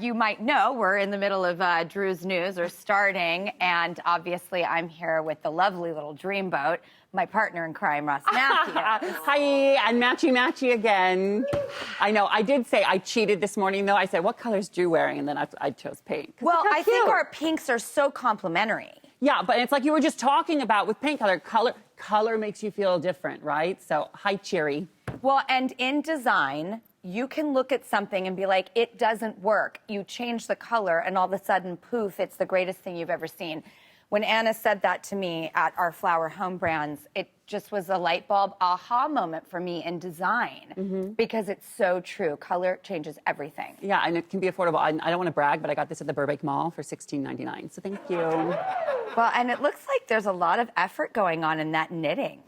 you might know, we're in the middle of Drew's News, or starting, and obviously I'm here with the lovely little dreamboat, my partner in crime, Ross Mathews. Hi, and matchy again. I know, I did say I cheated this morning, though. I said, what color is Drew wearing? And then I chose pink. Well, I think our pinks are so complementary. Yeah, but it's like you were just talking about with paint color. Color makes you feel different, right? So, hi, Cheery. Well, and in design, you can look at something and be like, it doesn't work. You change the color, and all of a sudden, poof, it's the greatest thing you've ever seen. When Anna said that to me at our Flower Home Brands, it just was a light bulb aha moment for me in design, because it's so true. Color changes everything. Yeah, and it can be affordable. I don't want to brag, but I got this at the Burbank Mall for $16.99, so thank you. Well, and it looks like there's a lot of effort going on in that knitting.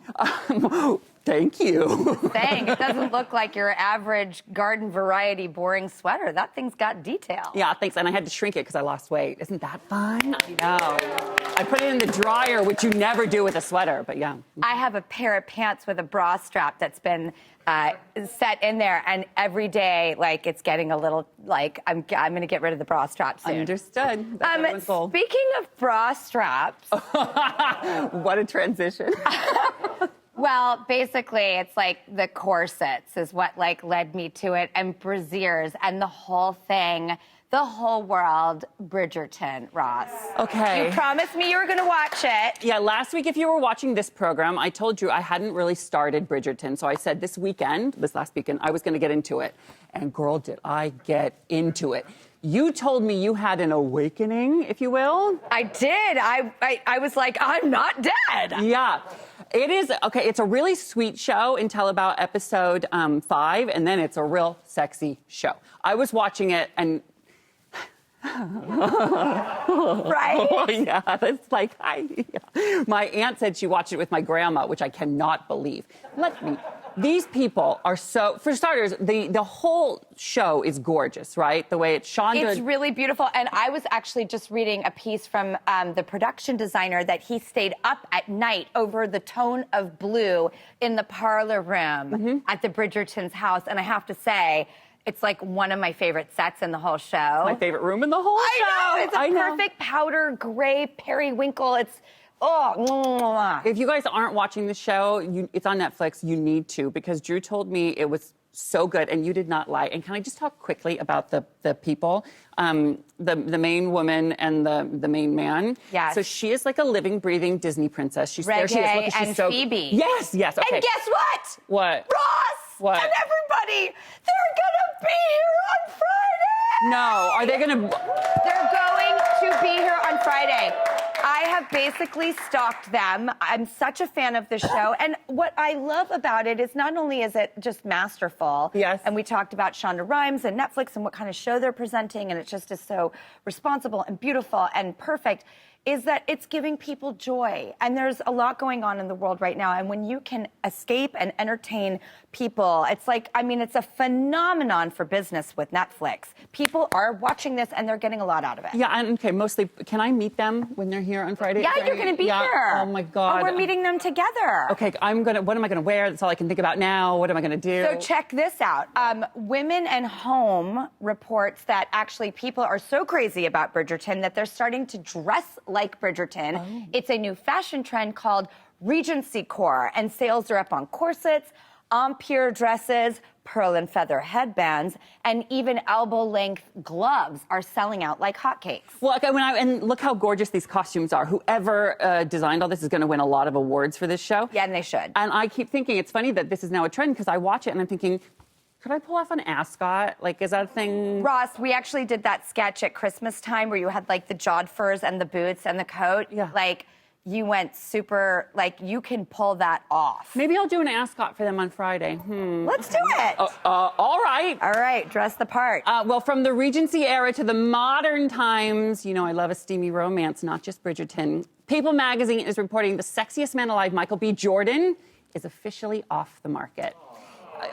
Thank you. Saying it doesn't look like your average garden variety boring sweater. That thing's got detail. Yeah, thanks. And I had to shrink it because I lost weight. Isn't that fun? I know. I put it in the dryer, which you never do with a sweater, but yeah. I have a pair of pants with a bra strap that's been set in there, and every day, like, it's getting a little, like, I'm going to get rid of the bra strap soon. Understood. That's everyone's goal. Speaking of bra straps. What a transition. Well, basically, it's like the corsets is what, like, led me to it, and brassieres, and the whole thing, the whole world, Bridgerton, Ross. Okay. You promised me you were going to watch it. Yeah, last week, if you were watching this program, I told you I hadn't really started Bridgerton. So I said this last weekend, I was going to get into it. And girl, did I get into it. You told me you had an awakening, if you will. I did. I was like, I'm not dead. Yeah. It is, okay, it's a really sweet show until about episode 5, and then it's a real sexy show. I was watching it, and... Right? Oh, yeah, it's like, my aunt said she watched it with my grandma, which I cannot believe. These people are so, for starters, the whole show is gorgeous, right? The way it's shot. It's really beautiful. And I was actually just reading a piece from the production designer that he stayed up at night over the tone of blue in the parlor room at the Bridgerton's house. And I have to say, it's like one of my favorite sets in the whole show. My favorite room in the whole show. I know. It's a perfect powder gray periwinkle. It's, oh. If you guys aren't watching the show, it's on Netflix. You need to, because Drew told me it was so good, and you did not lie. And can I just talk quickly about the people? The main woman and the main man. Yes. So she is like a living, breathing Disney princess. She's Reggae there. She's and so, Phoebe. Yes. Okay. And guess what? What? Ross! What? And everybody, they're gonna be here on Friday! No, are they gonna... They're going to be here on Friday. I have basically stalked them. I'm such a fan of the show. And what I love about it is not only is it just masterful. Yes. And we talked about Shonda Rhimes and Netflix and what kind of show they're presenting, and it just is so responsible and beautiful and perfect, is that it's giving people joy. And there's a lot going on in the world right now. And when you can escape and entertain people, it's like, I mean, it's a phenomenon for business with Netflix. People are watching this and they're getting a lot out of it. Yeah, and okay, mostly, can I meet them when they're here on Friday? Yeah, you're going to be here. Oh, my God. Oh, we're meeting them together. Okay, what am I going to wear? That's all I can think about now. What am I going to do? So check this out. Women and Home reports that actually people are so crazy about Bridgerton that they're starting to dress like Bridgerton. Oh. It's a new fashion trend called Regency core, and sales are up on corsets, empire dresses, pearl and feather headbands, and even elbow-length gloves are selling out like hotcakes. Well, okay, and look how gorgeous these costumes are. Whoever designed all this is going to win a lot of awards for this show. Yeah, and they should. And I keep thinking it's funny that this is now a trend, because I watch it and I'm thinking, could I pull off an ascot? Like, is that a thing? Ross, we actually did that sketch at Christmas time where you had, like, the jod furs and the boots and the coat. Yeah. Like, you went super, like, you can pull that off. Maybe I'll do an ascot for them on Friday. Let's do it. All right. All right, dress the part. Well, from the Regency era to the modern times, you know, I love a steamy romance, not just Bridgerton. People magazine is reporting the sexiest man alive, Michael B. Jordan, is officially off the market.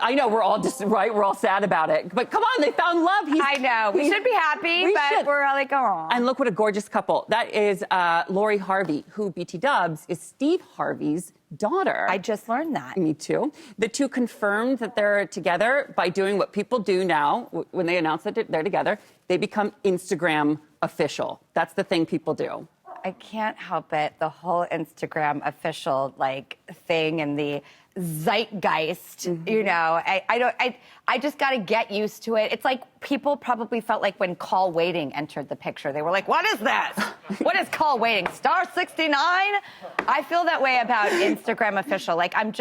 I know, we're all just, right, we're all sad about it. But come on, they found love. I know. We should be happy, but we're like, oh. And look what a gorgeous couple. That is Lori Harvey, who BT dubs is Steve Harvey's daughter. I just learned that. Me too. The two confirmed that they're together by doing what people do now. When they announce that they're together, they become Instagram official. That's the thing people do. I can't help it. The whole Instagram official thing and the zeitgeist, you know, I just got to get used to it. It's like people probably felt like when call waiting entered the picture, they were like, what is this? What is call waiting? Star 69? I feel that way about Instagram official. Like, I'm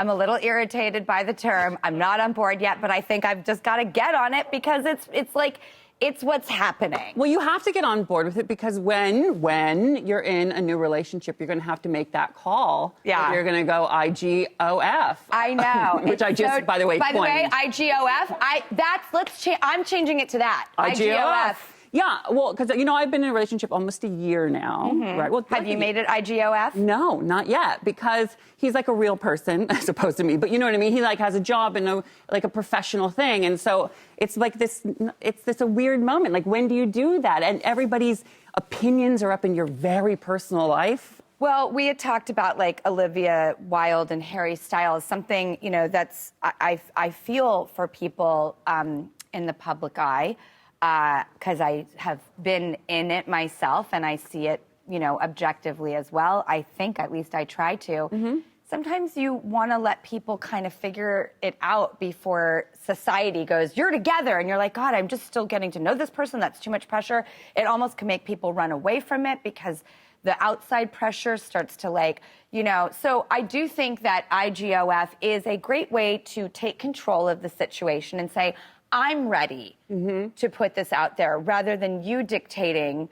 a little irritated by the term. I'm not on board yet, but I think I've just got to get on it because it's like, it's what's happening. Well, you have to get on board with it because when you're in a new relationship, you're going to have to make that call. Yeah. You're going to go IGOF. I know. Which I just, by the way, By the way, IGOF, I'm changing it to that. IGOF. Yeah, well, because, you know, I've been in a relationship almost a year now, right? Well, have you made it IGOF? No, not yet, because he's like a real person as opposed to me. But you know what I mean? He has a job and a professional thing. And so it's like this, a weird moment. Like, when do you do that? And everybody's opinions are up in your very personal life. Well, we had talked about Olivia Wilde and Harry Styles, something, you know, that's, I feel for people in the public eye. Because I have been in it myself and I see it, you know, objectively as well. I think, at least I try to. Sometimes you want to let people kind of figure it out before society goes, you're together. And you're like, God, I'm just still getting to know this person. That's too much pressure. It almost can make people run away from it because the outside pressure starts to you know. So I do think that IGOF is a great way to take control of the situation and say, I'm ready to put this out there rather than you dictating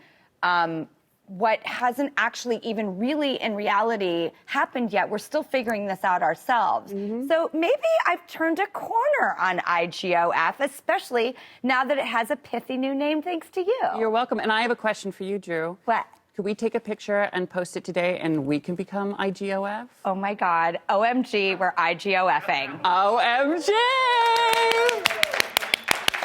what hasn't actually even really in reality happened yet. We're still figuring this out ourselves. So maybe I've turned a corner on IGOF, especially now that it has a pithy new name thanks to you. You're welcome. And I have a question for you, Drew. What? Could we take a picture and post it today and we can become IGOF? Oh my God. OMG, we're IGOFing. OMG!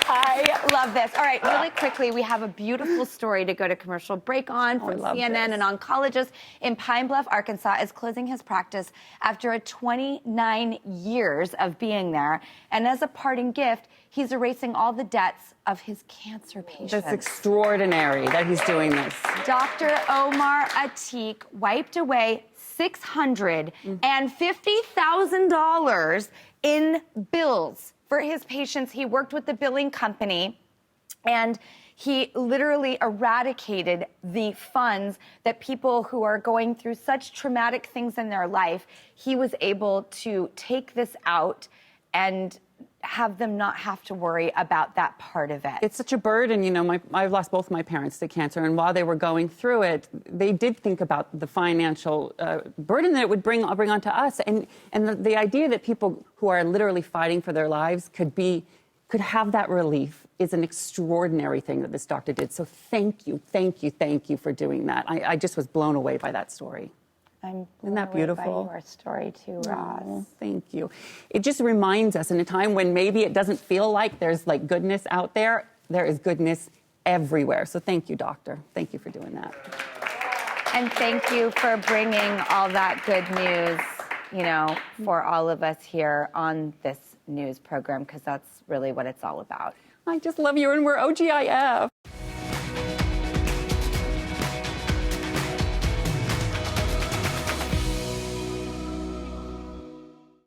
I love this. All right, really quickly, we have a beautiful story to go to commercial break on from CNN. An oncologist in Pine Bluff, Arkansas, is closing his practice after 29 years of being there. And as a parting gift, he's erasing all the debts of his cancer patients. That's extraordinary that he's doing this. Dr. Omar Atiq wiped away $650,000 in bills for his patients. He worked with the billing company, and he literally eradicated the funds that people who are going through such traumatic things in their life, he was able to take this out and have them not have to worry about that part of it. It's such a burden. You know, I've lost both my parents to cancer, and while they were going through it, they did think about the financial burden that it would bring onto us, and the idea that people who are literally fighting for their lives could have that relief is an extraordinary thing that this doctor did. So thank you for doing that. I just was blown away by that story. Isn't that beautiful? By your story too, Ross. Oh, thank you. It just reminds us in a time when maybe it doesn't feel like there's goodness out there, there is goodness everywhere. So thank you, doctor. Thank you for doing that. And thank you for bringing all that good news, you know, for all of us here on this news program, because that's really what it's all about. I just love you, and we're OGIF.